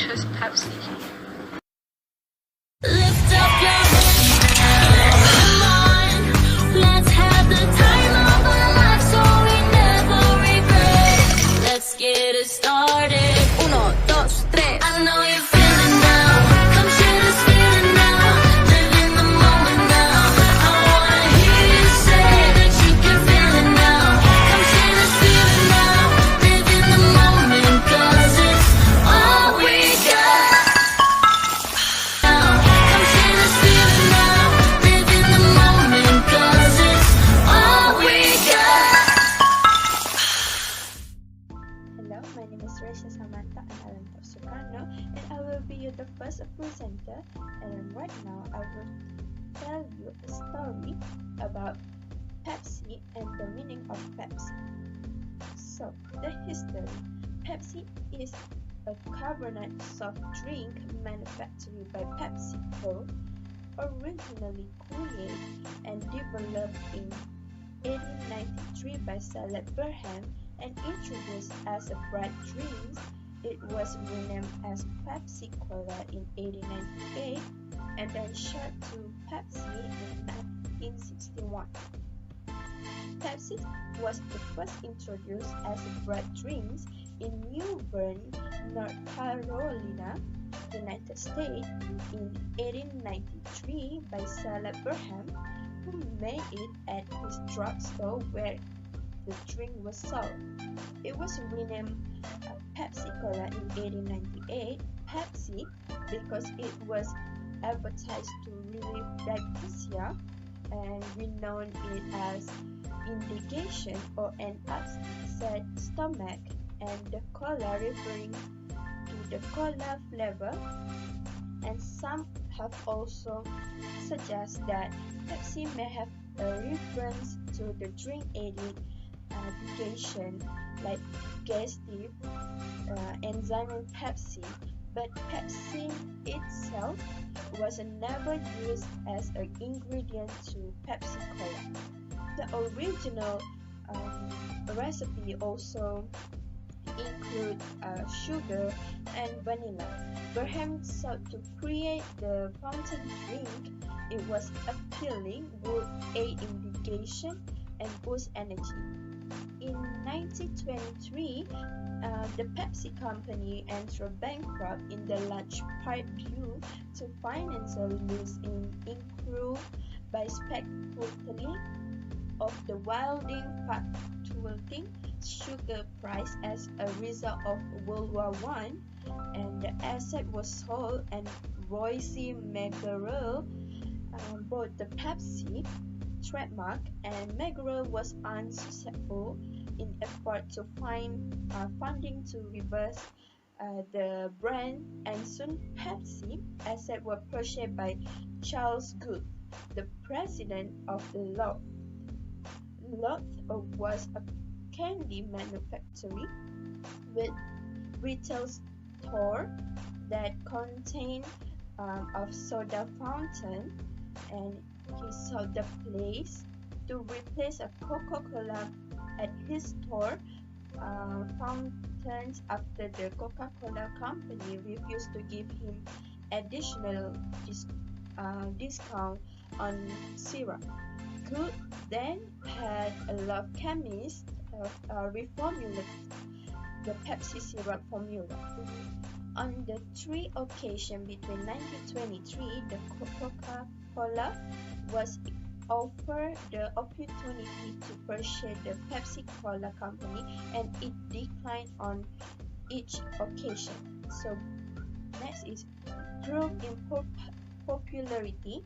choose Pepsi. Lift up your head, come on, let's have the time of our lives so we never regret. Let's get it started. 1, 2, 3. I know you're feeling now. Come share this feeling now. Live in the moment now. I wanna hear you say that you can feel it now. Come share this feeling now. Live in the moment 'cause it's all we got. Come share this feeling now. Live in the moment 'cause it's all we got. Hello, my name is Resha Samantha and I am Soprano, and I will be the first presenter. And right now, I will tell you a story about Pepsi and the meaning of Pepsi. So, the history. Pepsi is a carbonated soft drink manufactured by PepsiCo, originally created and developed in 1893 by Caleb Burham and introduced as a bright drink. It was renamed as Pepsi Cola in 1898 and then shot to Pepsi in 1961. Pepsi was the first introduced as a bright drink in New Bern, North Carolina, United States in 1893 by Caleb Burham, who made it at his drugstore where the drink was sold. It was renamed Pepsi Cola in 1898 Pepsi because it was advertised to relieve diarrhea, and we know it as indigestion or an upset stomach, and the cola referring to the cola flavor. And some have also suggested that Pepsi may have a reference to the drink aided digestion, like digestive enzyme in Pepsi, but Pepsi itself was never used as an ingredient to Pepsi Cola. The original recipe also include sugar and vanilla. Burham sought to create the fountain drink. It was appealing, would aid in digestion and boost energy. In 1923, the Pepsi company entered bankrupt in the large part due to financial loss incurred by speculating of the wilding fluctuating sugar price as a result of World War I, and the asset was sold, and Royce McGarrell bought the Pepsi trademark, and McGarrell was unsuccessful in effort to find funding to reverse the brand, and soon Pepsi assets were purchased by Charles Good, the president of the Lotte. Lotte was a candy manufacturer with retail store that contained of soda fountain, and he sold the place to replace a Coca-Cola at his store fountains after the Coca-Cola company refused to give him additional discount on syrup. Good then had a lot of chemists reformulate the Pepsi syrup formula. On the 3 occasions between 1923, the Coca-Cola was offered the opportunity to purchase the Pepsi Cola company, and it declined on each occasion. So next is growth in popularity.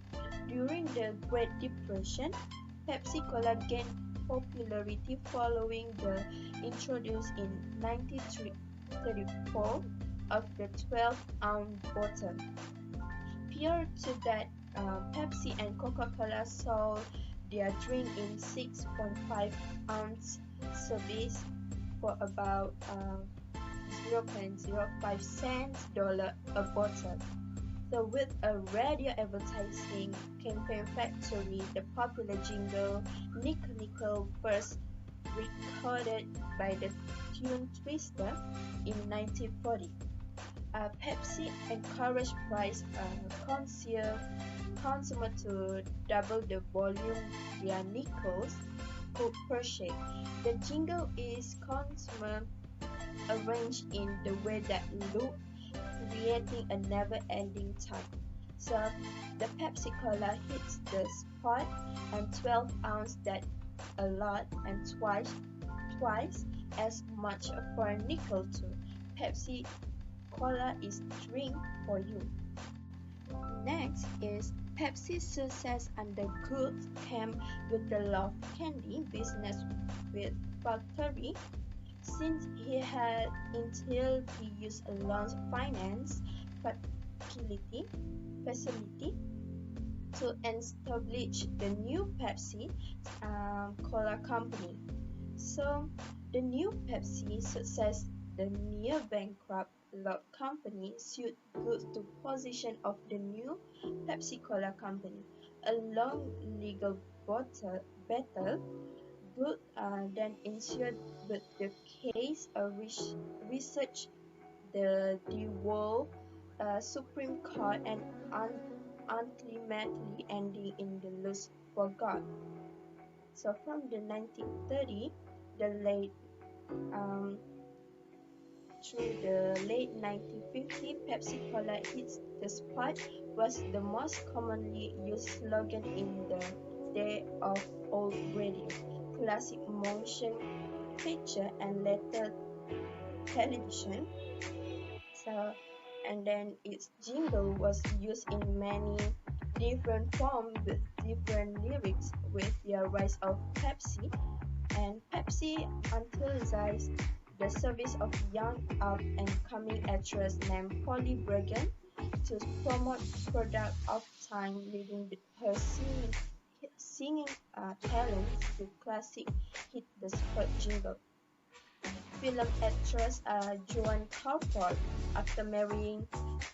During the Great Depression, Pepsi Cola gained popularity following the introduction in 1934 of the 12-ounce bottle. Prior to that, Pepsi and Coca-Cola sold their drink in 6.5-ounce servings for about 0.05 cents a bottle. So with a radio advertising campaign factory, the popular jingle "Nickel Nickel" first recorded by the tune Twister in 1940. Pepsi encouraged price consumer to double the volume via nickels per shake. The jingle is consumer arranged in the way that loop, creating a never-ending time. So the Pepsi Cola hits the spot and 12 ounce that a lot and twice as much for nickel too. Pepsi Cola is drink for you. Next is Pepsi's success under Good came with the love candy business with factory. Since he had until he used a loan finance facility facility to establish the new Pepsi Cola company. So the new Pepsi success, the near bankrupt Love company sued Good to position of the new Pepsi Cola company. A long legal battle Good then ensued, but the case researched the world Supreme Court and ultimately ending in the loss for God. So from the 1930, the late um, through the late 1950, Pepsi Cola hits the spot was the most commonly used slogan in the day of old radio, classic motion picture, and later television. So, and then its jingle was used in many different forms with different lyrics with the rise of Pepsi. And Pepsi emphasized the service of young up-and-coming actress named Polly Bergen to promote product of time, leading with her singing talents to classic hit the spot jingle. Film actress Joan Crawford, after marrying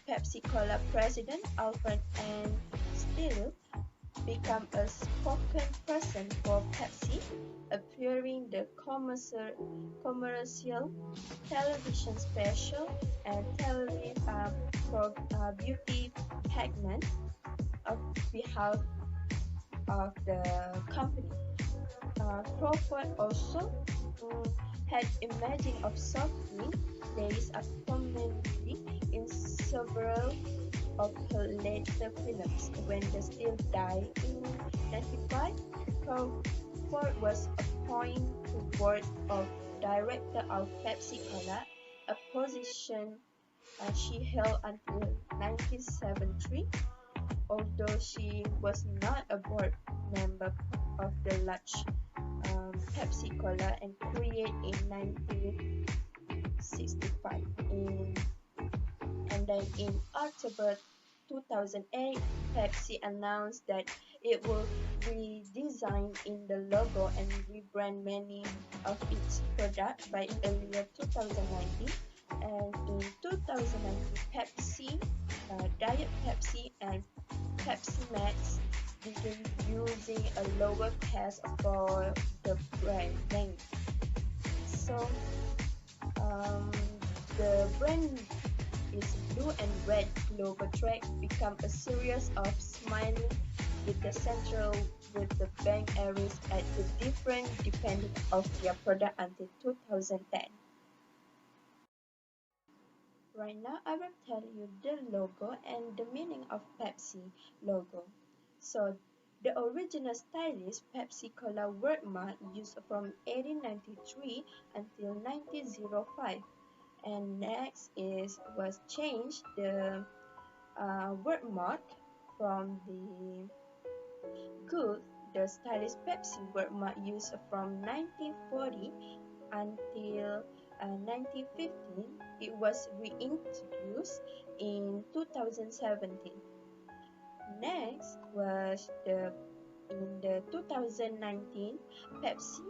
Pepsi Cola president Alfred and Still, became a spoken person for Pepsi, appearing the commercial television special and beauty pageant on behalf of the company. Crawford also had images of suffering days prominently in several of her later films. When they still died in 1995, Crawford was appointed to board of director of Pepsi Cola, a position she held until 1973, although she was not a board member of the large Pepsi Cola and created in 1965. And then in October 2008, Pepsi announced that it will redesign in the logo and rebrand many of its products by earlier 2019. And in 2019, Pepsi, Diet Pepsi, and Pepsi Max began using a lower case for the brand name. So um, the brand is blue and red global track become a series of smiling with the central with the bank areas at the different depending of their product until 2010. Right now I will tell you the logo and the meaning of Pepsi logo. So the original stylish Pepsi Cola wordmark used from 1893 until 1905, and next is was changed the wordmark from the good the stylish Pepsi wordmark used from 1940 until 1915. It was reintroduced in 2017. Next was the in the 2019 Pepsi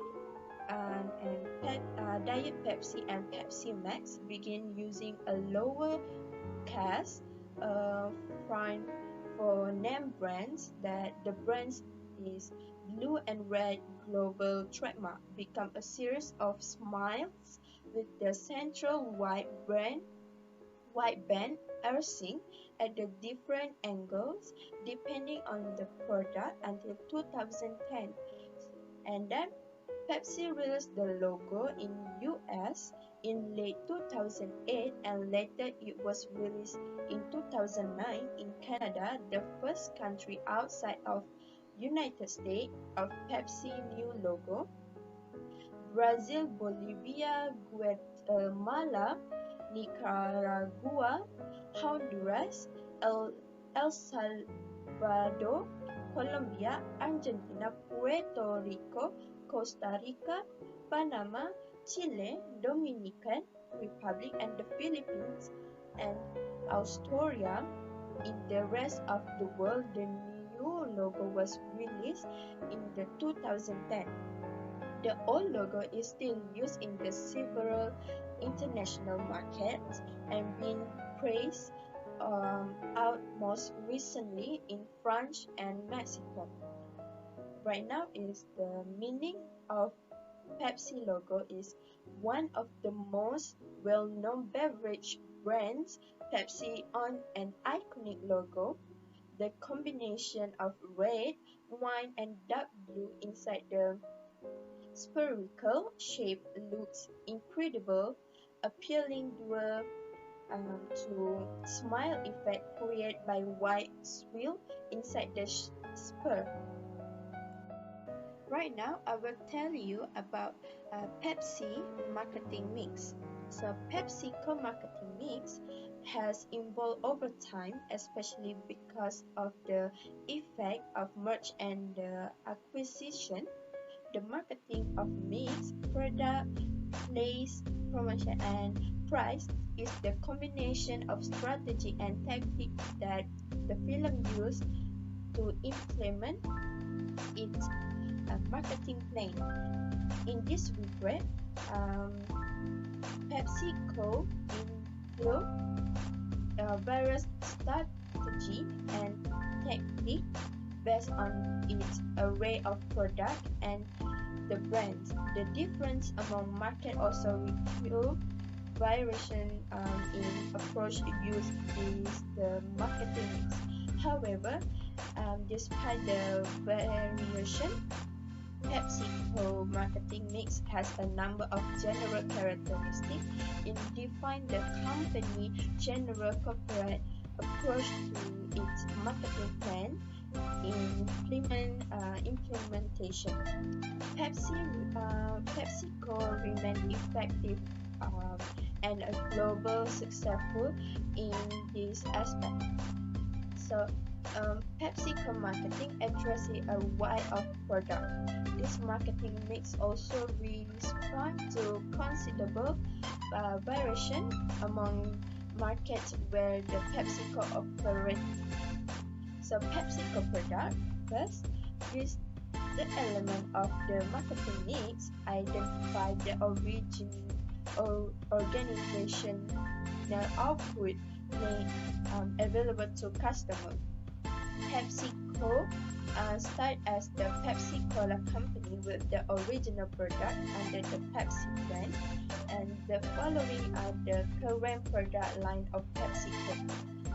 Diet Pepsi and Pepsi Max began using a lower cast font for name brands that the brands is blue and red global trademark become a series of smiles with the central white brand wideband earsing at the different angles depending on the product until 2010. And then Pepsi released the logo in US in late 2008 and later it was released in 2009 in Canada, the first country outside of United States of Pepsi new logo. Brazil, Bolivia, Guatemala, Nicaragua, Honduras, El Salvador, Colombia, Argentina, Puerto Rico, Costa Rica, Panama, Chile, Dominican Republic, and the Philippines, and Australia. In the rest of the world, the new logo was released in the 2010. The old logo is still used in the several international markets and been praised out most recently in France and Mexico. Right now is the meaning of Pepsi logo is one of the most well-known beverage brands. Pepsi on an iconic logo. The combination of red, wine, and dark blue inside the spherical shape looks incredible, appealing to smile effect created by white swirl inside the sphere. Right now, I will tell you about Pepsi marketing mix. So, PepsiCo marketing mix has evolved over time, especially because of the effect of merge and acquisition. The marketing of mix, product, place, promotion, and price is the combination of strategy and tactic that the film used to implement its marketing plan. In this regard, PepsiCo include various strategy and technique based on its array of product and the brands. The difference among market also reveal variation in approach used is the marketing mix. However, despite the variation, PepsiCo marketing mix has a number of general characteristics in define the company general corporate approach to its marketing plan implementation. PepsiCo remained effective and a global successful in this aspect. So, PepsiCo marketing addresses a wide of product. This marketing mix also responds to considerable variation among markets where the PepsiCo operates. So PepsiCo product first is the element of the marketing mix identify the origin or organization output made available to customers. PepsiCo started as the Pepsi Cola company with the original product under the Pepsi brand, and the following are the current product line of PepsiCo,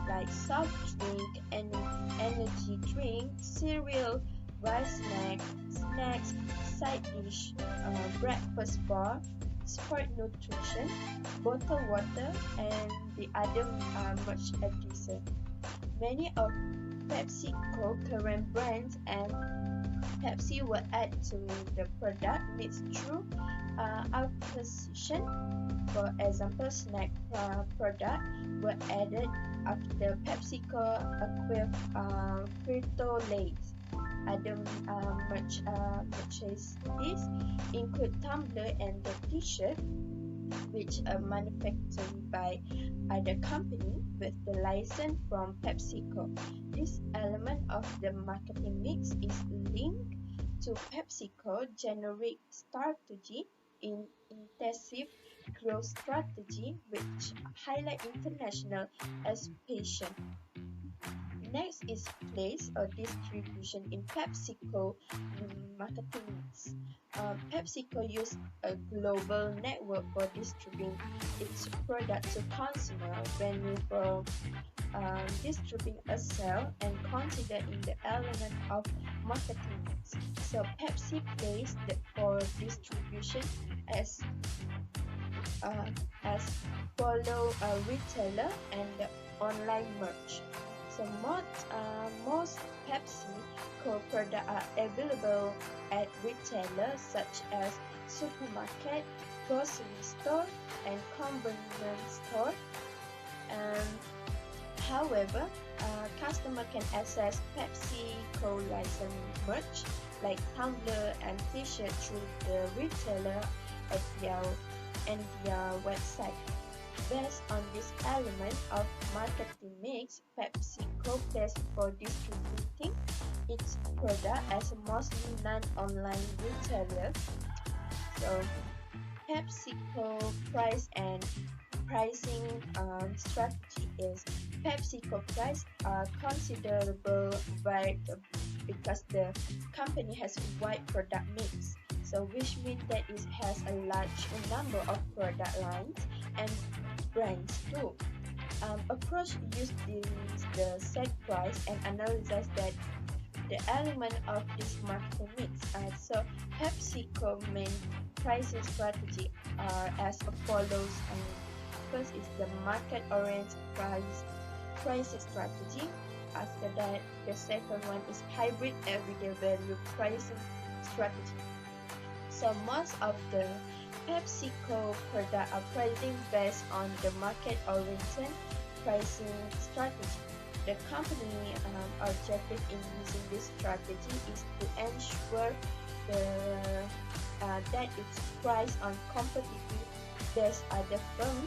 like soft drink, energy drink, cereal, rice snacks, side dish, breakfast bar, sport nutrition, bottled water, and the other much addition. Many of PepsiCo current brands and Pepsi were added to the product mix through acquisition. For example, snack product were added after PepsiCo acquired Frito-Lay's. Other purchases include tumbler and the T-shirt, which are manufactured by other company with the license from PepsiCo. This element of the marketing mix is linked to PepsiCo generic strategy in intensive growth strategy, which highlight international expansion. next is place or distribution in PepsiCo marketing mix. PepsiCo uses a global network for distributing its product to consumer venue for distributing a sale and consider in the element of marketing mix. So Pepsi plays the for distribution as uh, as follow a retailer and the online merch. So most Pepsi co-products are available at retailers such as supermarket, grocery store, and convenience store. And however, customer can access Pepsi co-licensed merch like tumbler and T-shirt through the retailer at their website. Based on this element of marketing mix, PepsiCo plays for distributing its product as a mostly non-online retailer. So PepsiCo price and pricing strategy is PepsiCo price are considerable varied because the company has a wide product mix. So which means that it has a large number of product lines and brands too. Approach used the set price and analyze that the element of this market mix. So PepsiCo main pricing strategy are as follows. First is the market-oriented pricing strategy. After that, the second one is hybrid everyday value pricing strategy. So most of the PepsiCo products are pricing based on the market-oriented pricing strategy. The company objective in using this strategy is to ensure that its price on competitive based on the firm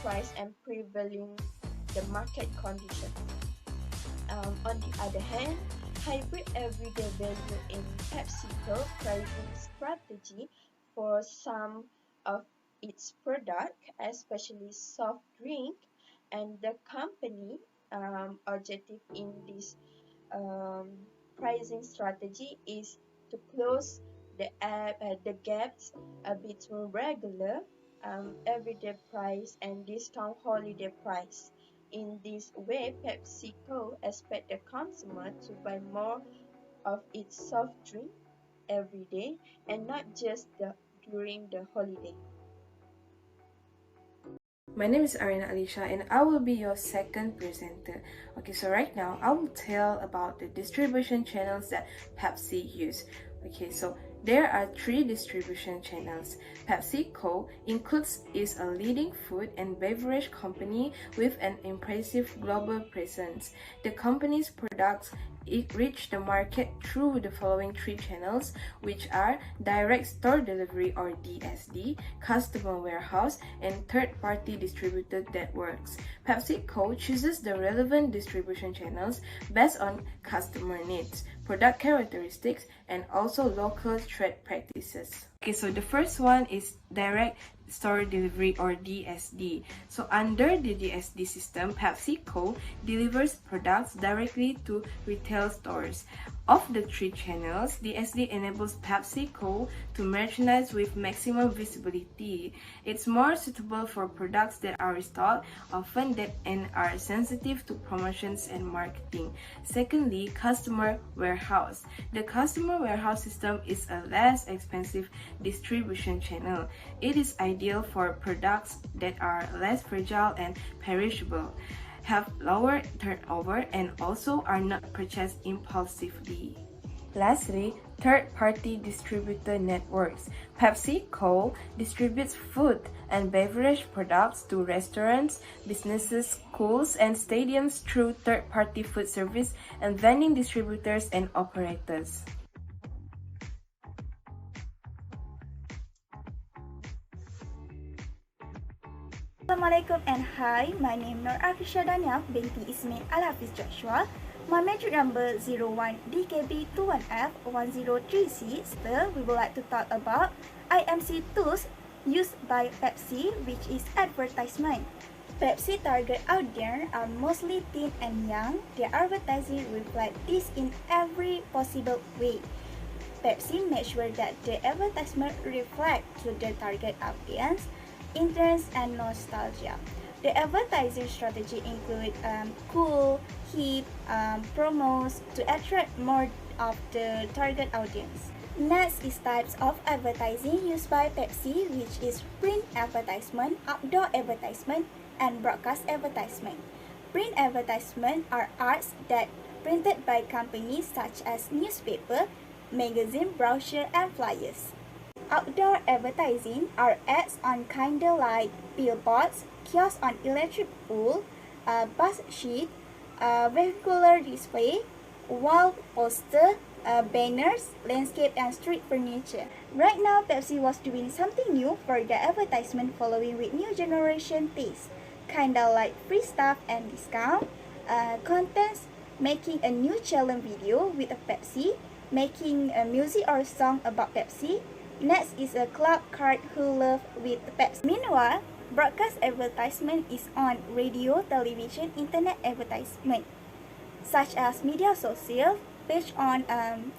price and prevailing the market condition. On the other hand, hybrid everyday value in PepsiCo pricing strategy for some of its product, especially soft drink, and the company objective in this um, pricing strategy is to close the gaps between regular everyday price and discount holiday price. In this way, PepsiCo expect the consumer to buy more of its soft drink every day and not just during the holiday. My name is Arina Alicia and I will be your second presenter. Okay, so right now I will tell about the distribution channels that Pepsi use. Okay, so there are 3 distribution channels. PepsiCo is a leading food and beverage company with an impressive global presence. The company's products reach the market through the following 3 channels, which are direct store delivery or DSD, customer warehouse, and third-party distributed networks. PepsiCo chooses the relevant distribution channels based on customer needs, product characteristics, and also local trade practices. Okay, so the first one is direct store delivery or DSD. So under the DSD system, PepsiCo delivers products directly to retail stores. Of the 3 channels, DSD enables PepsiCo to merchandise with maximum visibility. It's more suitable for products that are restocked often and are sensitive to promotions and marketing. Secondly, customer warehouse. The customer warehouse system is a less expensive distribution channel. It is ideal for products that are less fragile and perishable, have lower turnover, and also are not purchased impulsively. Lastly, third-party distributor networks. PepsiCo distributes food and beverage products to restaurants, businesses, schools, and stadiums through third-party food service and vending distributors and operators. Assalamualaikum and hi, my name Nur Afisha Daniel binti Ismail Al-Hafiz Joshua. My metric number 01DKB21F103C. Still, we would like to talk about IMC tools used by Pepsi, which is advertisement. Pepsi target audience are mostly teen and young. Their advertising reflect this in every possible way. Pepsi makes sure that the advertisement reflect to the target audience, interest and nostalgia. The advertising strategy include cool, hip promos to attract more of the target audience. Next is types of advertising used by Pepsi, which is print advertisement, outdoor advertisement, and broadcast advertisement. Print advertisement are ads that printed by companies such as newspaper, magazine, brochure, and flyers. Outdoor advertising are ads on kinda like billboards, kiosks on electric pole, bus sheet, vehicular display, wall poster, banners, landscape, and street furniture. Right now, Pepsi was doing something new for the advertisement following with new generation taste, kinda like free stuff and discount, contents, making a new challenge video with a Pepsi, making a music or song about Pepsi. Next is a club card who love with Pepsi. Meanwhile, broadcast advertisement is on radio, television, internet advertisement, such as media social, page on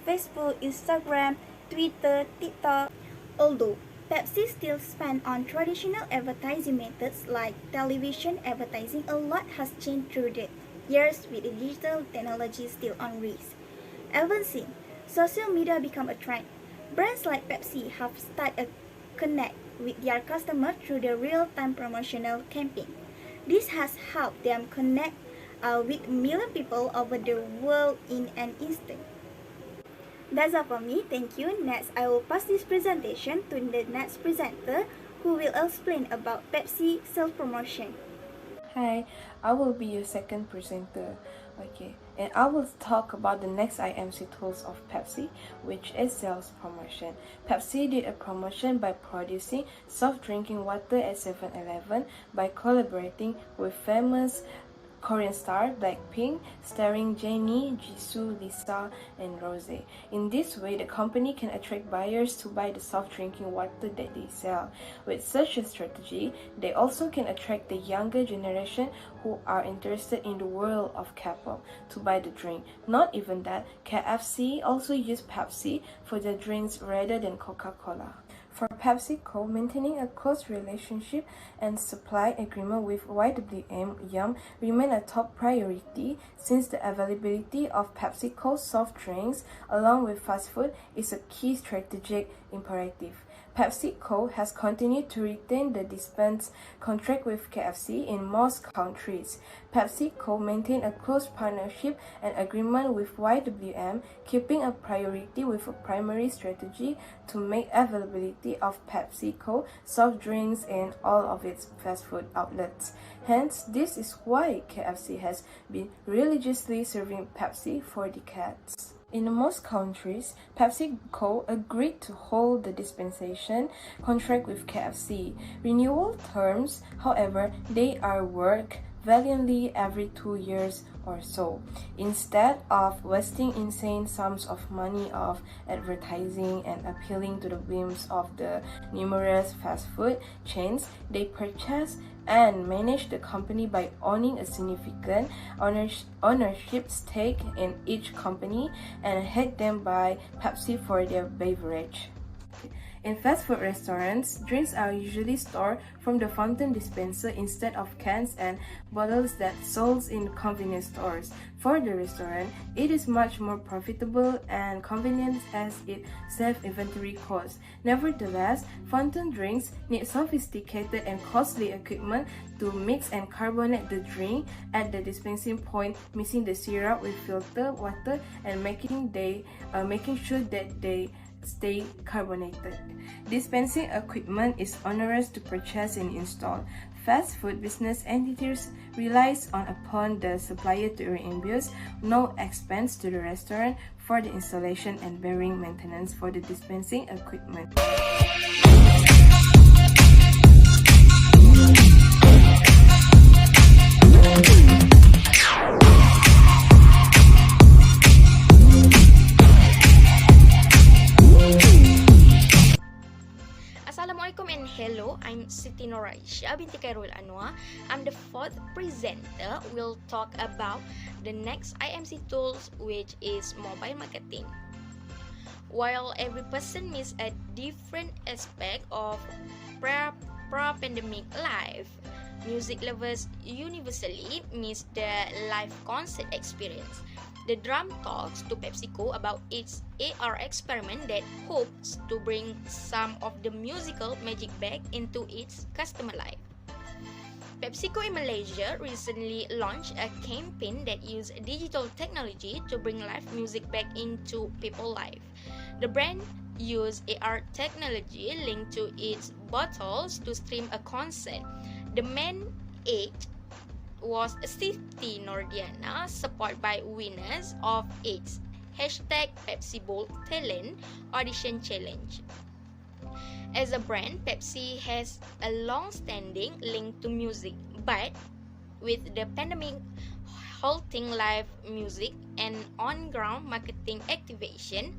Facebook, Instagram, Twitter, TikTok. Although Pepsi still spend on traditional advertising methods like television advertising, a lot has changed through the years with the digital technology still on risk. Advancing, social media become a trend. Brands like Pepsi have started a connect with their customers through the real-time promotional campaign. This has helped them connect with million people over the world in an instant. That's all for me. Thank you. Next, I will pass this presentation to the next presenter who will explain about Pepsi sales promotion. Hi, I will be your second presenter. Okay, and I will talk about the next IMC tools of Pepsi, which is sales promotion. Pepsi did a promotion by producing soft drinking water at 7-Eleven by collaborating with famous Korean star Blackpink, starring Jennie, Jisoo, Lisa, and Rose. In this way, the company can attract buyers to buy the soft drinking water that they sell. With such a strategy, they also can attract the younger generation who are interested in the world of K-pop to buy the drink. Not even that, KFC also use Pepsi for their drinks rather than Coca-Cola. For PepsiCo, maintaining a close relationship and supply agreement with YWM Yum remain a top priority since the availability of PepsiCo soft drinks along with fast food is a key strategic imperative. PepsiCo has continued to retain the dispense contract with KFC in most countries. PepsiCo maintained a close partnership and agreement with YWM, keeping a priority with a primary strategy to make availability of PepsiCo soft drinks in all of its fast food outlets. Hence, this is why KFC has been religiously serving Pepsi for decades. In most countries, PepsiCo agreed to hold the dispensation contract with KFC. Renewal terms, however, they are worked valiantly every 2 years or so. Instead of wasting insane sums of money of advertising and appealing to the whims of the numerous fast food chains, they purchase and manage the company by owning a significant ownership stake in each company and head them by Pepsi for their beverage. In fast food restaurants, drinks are usually stored from the fountain dispenser instead of cans and bottles that sold in convenience stores. For the restaurant, it is much more profitable and convenient as it saves inventory costs. Nevertheless, fountain drinks need sophisticated and costly equipment to mix and carbonate the drink at the dispensing point, mixing the syrup with filtered water and making sure that they stay carbonated. Dispensing equipment is onerous to purchase and install. Fast food business entities relies upon the supplier to reimburse no expense to the restaurant for the installation and bearing maintenance for the dispensing equipment. Assalamualaikum and hello, I'm Siti Noraisha binti Khairul Anwar. I'm the fourth presenter. We'll talk about the next IMC tools, which is mobile marketing. While every person meets a different aspect of pre-pandemic life, music lovers universally miss the live concert experience. The drum talks to PepsiCo about its AR experiment that hopes to bring some of the musical magic back into its customer life. PepsiCo in Malaysia recently launched a campaign that used digital technology to bring live music back into people's life. The brand used AR technology linked to its bottles to stream a concert. The main aid was Siti Nordiana, supported by winners of its #Pepsi Bold Talent Audition Challenge. As a brand, Pepsi has a long-standing link to music, but with the pandemic halting live music and on-ground marketing activation,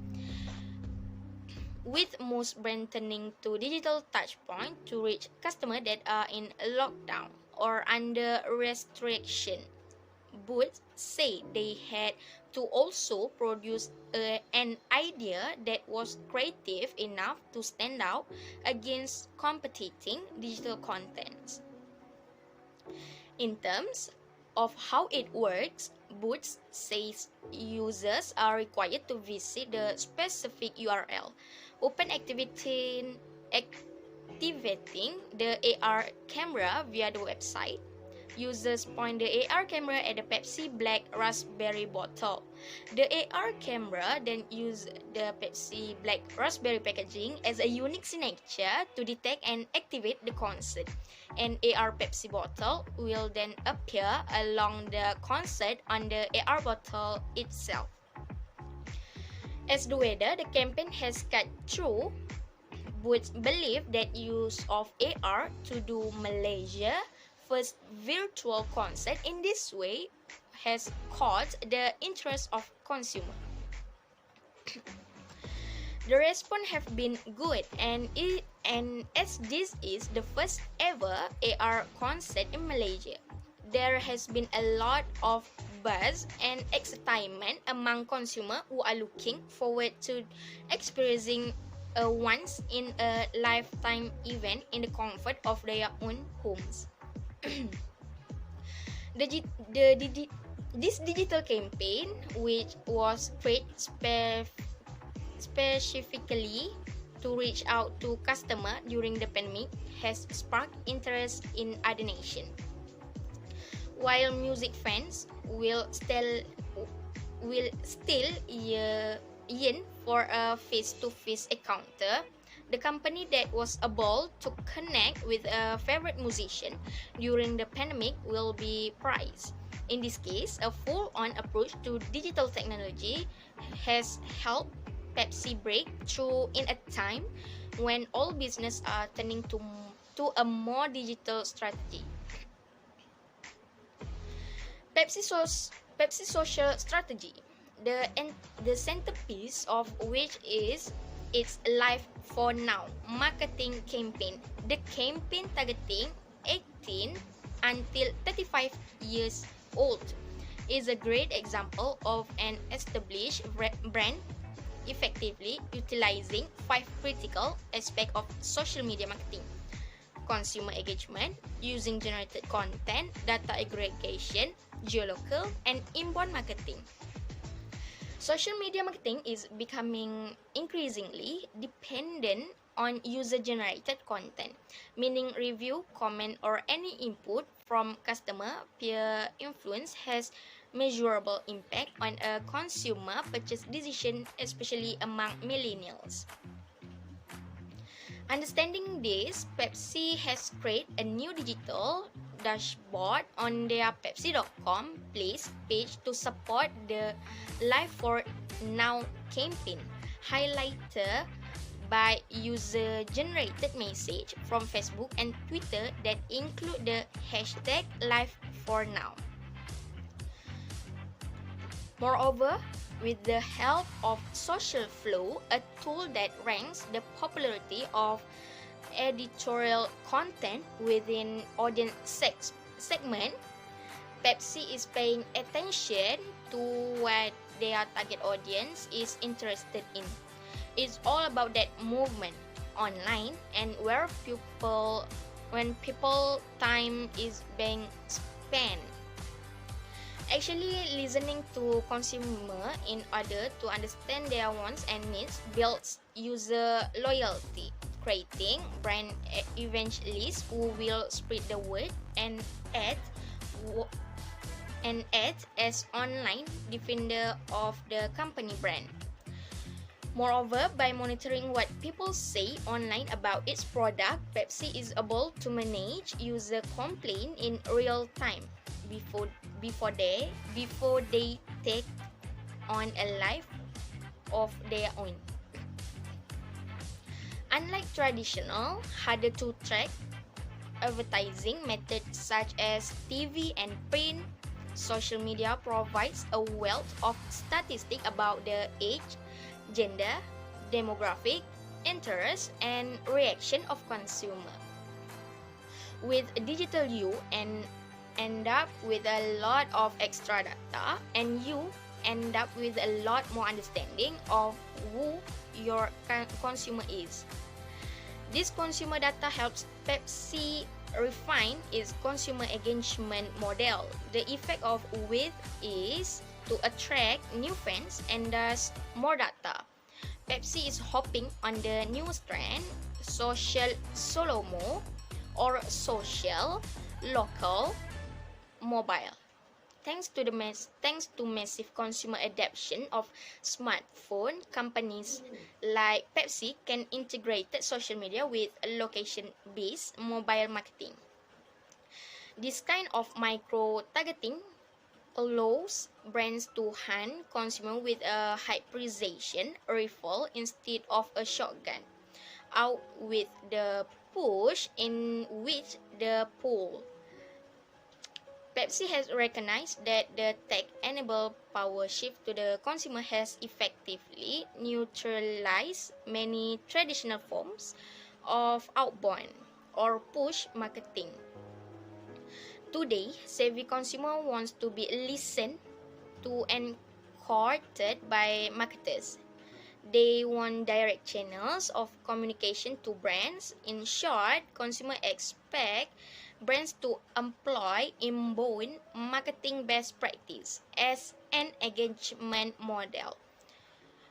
with most brands turning to digital touchpoint to reach customers that are in lockdown or under restriction. Boots say they had to also produce an idea that was creative enough to stand out against competing digital contents. In terms of how it works, Boots says users are required to visit the specific URL, activating the AR camera via the website. Users point the AR camera at the Pepsi Black Raspberry bottle. The AR camera then uses the Pepsi Black Raspberry packaging as a unique signature to detect and activate the concert. An AR Pepsi bottle will then appear along the concert on the AR bottle itself. As the weather, the campaign has cut through, Boots believe that use of AR to do Malaysia first virtual concert in this way has caught the interest of consumers. The response have been good, and as this is the first ever AR concert in Malaysia, there has been a lot of buzz and excitement among consumers who are looking forward to experiencing a once in a lifetime event in the comfort of their own homes. This digital campaign, which was created specifically to reach out to customers during the pandemic, has sparked interest in other nations. While music fans will still yearn for a face-to-face encounter, the company that was able to connect with a favorite musician during the pandemic will be prized. In this case, a full-on approach to digital technology has helped Pepsi break through in a time when all business are turning to a more digital strategy. Pepsi social strategy, the centerpiece of which is its Live for Now marketing campaign. The campaign targeting 18 until 35 years old is a great example of an established brand effectively utilizing 5 critical aspects of social media marketing: consumer engagement, using generated content, data aggregation, geolocal, and inbound marketing. Social media marketing is becoming increasingly dependent on user-generated content, meaning review, comment, or any input from customer peer influence has measurable impact on a consumer purchase decision, especially among millennials. Understanding this, Pepsi has created a new digital dashboard on their Pepsi.com place page to support the Live for Now campaign, highlighted by user-generated message from Facebook and Twitter that include the hashtag Live for Now. Moreover, with the help of Social Flow, a tool that ranks the popularity of editorial content within audience segment, Pepsi is paying attention to what their target audience is interested in. It's all about that movement online and when people time is being spent. Actually, listening to consumer in order to understand their wants and needs builds user loyalty, creating brand evangelists who will spread the word and act as online defender of the company brand. Moreover, by monitoring what people say online about its product, Pepsi is able to manage user complaint in real time before they take on a life of their own. Unlike traditional, harder to track advertising methods such as TV and print, social media provides a wealth of statistics about the age, gender, demographic, interest, and reaction of consumer. With digital, you end up with a lot of extra data, and you end up with a lot more understanding of who your consumer is. This consumer data helps Pepsi refine its consumer engagement model. The effect of which is to attract new fans and thus more data. Pepsi is hopping on the new trend, social solomo, or social, local, mobile. Thanks to massive consumer adoption of smartphone, companies like Pepsi can integrate social media with location-based mobile marketing. This kind of micro-targeting allows brands to hunt consumers with a high precision rifle instead of a shotgun, out with the push in which the pull. Pepsi has recognized that the tech-enabled power shift to the consumer has effectively neutralized many traditional forms of outbound or push marketing. Today, savvy consumer wants to be listened to and courted by marketers. They want direct channels of communication to brands. In short, consumers expect brands to employ inbound marketing best practice as an engagement model.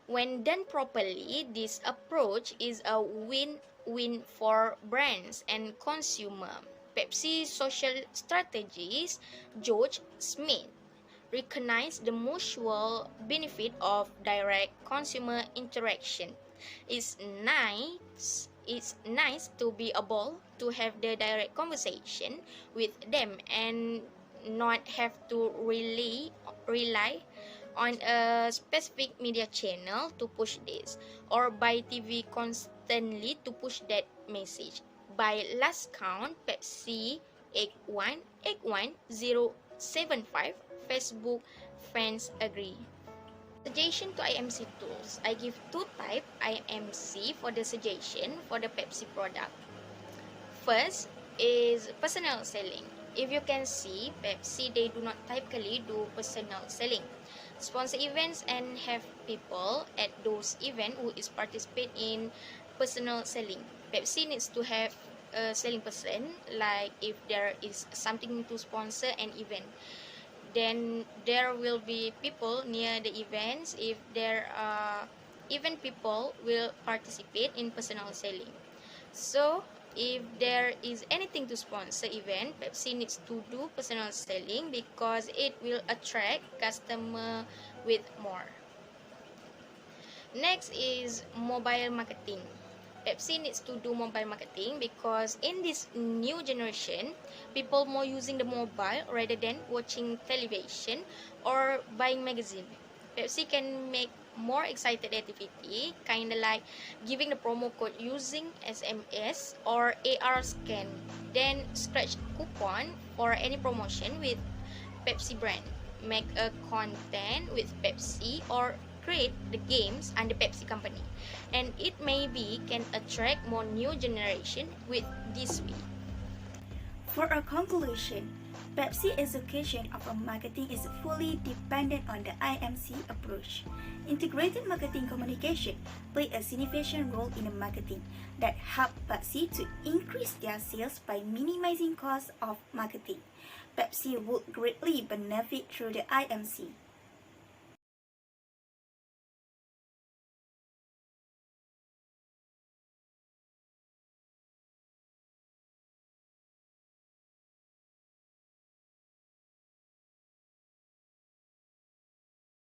When done properly, this approach is a win-win for brands and consumer. Pepsi's social strategist, George Smith, recognized the mutual benefit of direct consumer interaction. It's nice to be able to have the direct conversation with them and not have to rely on a specific media channel to push this, or by TV constantly to push that message. By last count, Pepsi 81075 Facebook fans agree. Suggestion to IMC tools. I give two type IMC for the suggestion for the Pepsi product. First is personal selling. If you can see, Pepsi, they do not typically do personal selling. Sponsor events and have people at those events who is participate in personal selling. Pepsi needs to have a selling person, like if there is something to sponsor an event, then there will be people near the events. If there are event, people will participate in personal selling. So if there is anything to sponsor event, Pepsi needs to do personal selling because it will attract customer with more. Next is mobile marketing. Pepsi needs to do mobile marketing because in this new generation, people more using the mobile rather than watching television or buying magazine. Pepsi can make more excited activity, kind of like giving the promo code using SMS or AR scan, then scratch coupon for any promotion with Pepsi brand. Make a content with Pepsi or create the games under Pepsi company, and it maybe can attract more new generation with this way. For a conclusion, Pepsi education of marketing is fully dependent on the IMC approach. Integrated marketing communication play a significant role in the marketing that help Pepsi to increase their sales by minimizing costs of marketing. Pepsi would greatly benefit through the IMC.